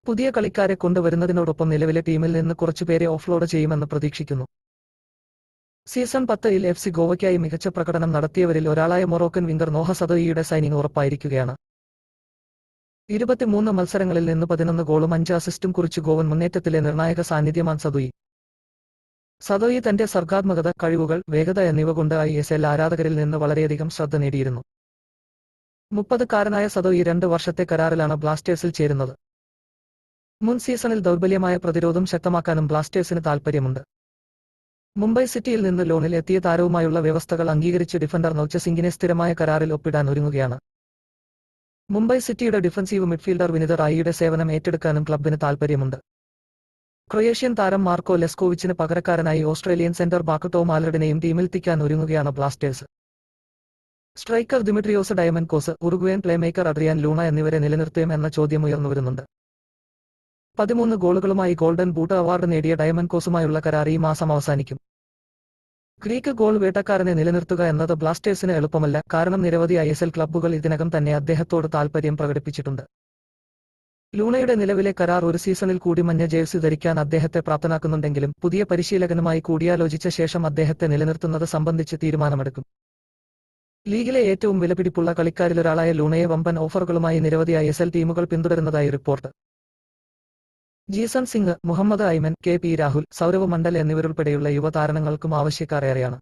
പുതിയ കളിക്കാരെ കൊണ്ടുവരുന്നതിനോടൊപ്പം നിലവിലെ ടീമിൽ നിന്ന് കുറച്ചുപേരെ ഓഫ്ലോഡ് ചെയ്യുമെന്ന് പ്രതീക്ഷിക്കുന്നു. സീസൺ 10-ൽ FC ഗോവയ്ക്കായി മികച്ച പ്രകടനം നടത്തിയവരിൽ ഒരാളായ മൊറോക്കൻ വിംഗർ നോഹ സദോയിയുടെ സൈനിങ് ഉറപ്പായിരിക്കുകയാണ്. 23 മത്സരങ്ങളിൽ നിന്ന് 11 ഗോളും 5 അസിസ്റ്റും കുറിച്ച് ഗോവൻ മുന്നേറ്റത്തിലെ നിർണായക സാന്നിധ്യമാണ് സദോയി. സദോയി തന്റെ സർഗാത്മകത, കഴിവുകൾ, വേഗത എന്നിവ കൊണ്ട് ISL ആരാധകരിൽ നിന്ന് വളരെയധികം ശ്രദ്ധ നേടിയിരുന്നു. 30-കാരനായ സദോയി 2 വർഷത്തെ കരാറിലാണ് ബ്ലാസ്റ്റേഴ്സിൽ ചേരുന്നത്. മുൻ സീസണിൽ ദൗർബല്യമായ പ്രതിരോധം ശക്തമാക്കാനും ബ്ലാസ്റ്റേഴ്സിന് താൽപ്പര്യമുണ്ട്. മുംബൈ സിറ്റിയിൽ നിന്ന് ലോണിൽ എത്തിയ താരവുമായുള്ള വ്യവസ്ഥകൾ അംഗീകരിച്ച് ഡിഫൻഡർ നൗച്ച സിംഗിനെ സ്ഥിരമായ കരാറിൽ ഒപ്പിടാൻ ഒരുങ്ങുകയാണ്. മുംബൈ സിറ്റിയുടെ ഡിഫൻസീവ് മിഡ്ഫീൽഡർ വിനിത റായിയുടെ സേവനം ഏറ്റെടുക്കാനും ക്ലബിന് താൽപ്പര്യമുണ്ട്. ക്രൊയേഷ്യൻ താരം മാർക്കോ ലെസ്കോവിച്ചിന് പകരക്കാരനായി ഓസ്ട്രേലിയൻ സെന്റർ ബാക്ക് ടോം ആൽറഡിനെയും ടീമിലെത്തിക്കാൻ ഒരുങ്ങുകയാണ് Blasters. Striker ദിമിട്രിയോസ് ഡയമൻകോസ്, Uruguayan playmaker Adrian Luna എന്നിവരെ നിലനിർത്തും എന്ന ചോദ്യം ഉയർന്നുവരുന്നുണ്ട്. 13 ഗോളുകളുമായി ഗോൾഡൻ ബൂട്ട് അവാർഡ് നേടിയ ഡയമൻകോസുമായുള്ള കരാർ ഈ മാസം അവസാനിക്കും. ഗ്രീക്ക് ഗോൾ വേട്ടക്കാരനെ നിലനിർത്തുക എന്നത് ബ്ലാസ്റ്റേഴ്സിന് എളുപ്പമല്ല, കാരണം നിരവധി ISL ക്ലബ്ബുകൾ ഇതിനകം തന്നെ അദ്ദേഹത്തോട് താൽപ്പര്യം പ്രകടിപ്പിച്ചിട്ടുണ്ട്. ലൂണയുടെ നിലവിലെ കരാർ ഒരു സീസണിൽ കൂടി മഞ്ഞ ജേഴ്സി ധരിക്കാൻ അദ്ദേഹത്തെ പ്രാപ്തനാക്കുന്നുണ്ടെങ്കിലും പുതിയ പരിശീലകനുമായി കൂടിയാലോചിച്ച ശേഷം അദ്ദേഹത്തെ നിലനിർത്തുന്നത് സംബന്ധിച്ച് തീരുമാനമെടുക്കും. ലീഗിലെ ഏറ്റവും വിലപിടിപ്പുള്ള കളിക്കാരിലൊരാളായ ലൂണയെ വമ്പൻ ഓഫറുകളുമായി നിരവധി ISL ടീമുകൾ പിന്തുടരുന്നതായി റിപ്പോർട്ട്. ജീസൺ സിംഗ്, മുഹമ്മദ് ഐമൻ, KP രാഹുൽ, സൗരവ് മണ്ഡൽ എന്നിവരുൾപ്പെടെയുള്ള യുവതാരങ്ങൾക്കും ആവശ്യക്കാർ ഏറെയാണ്.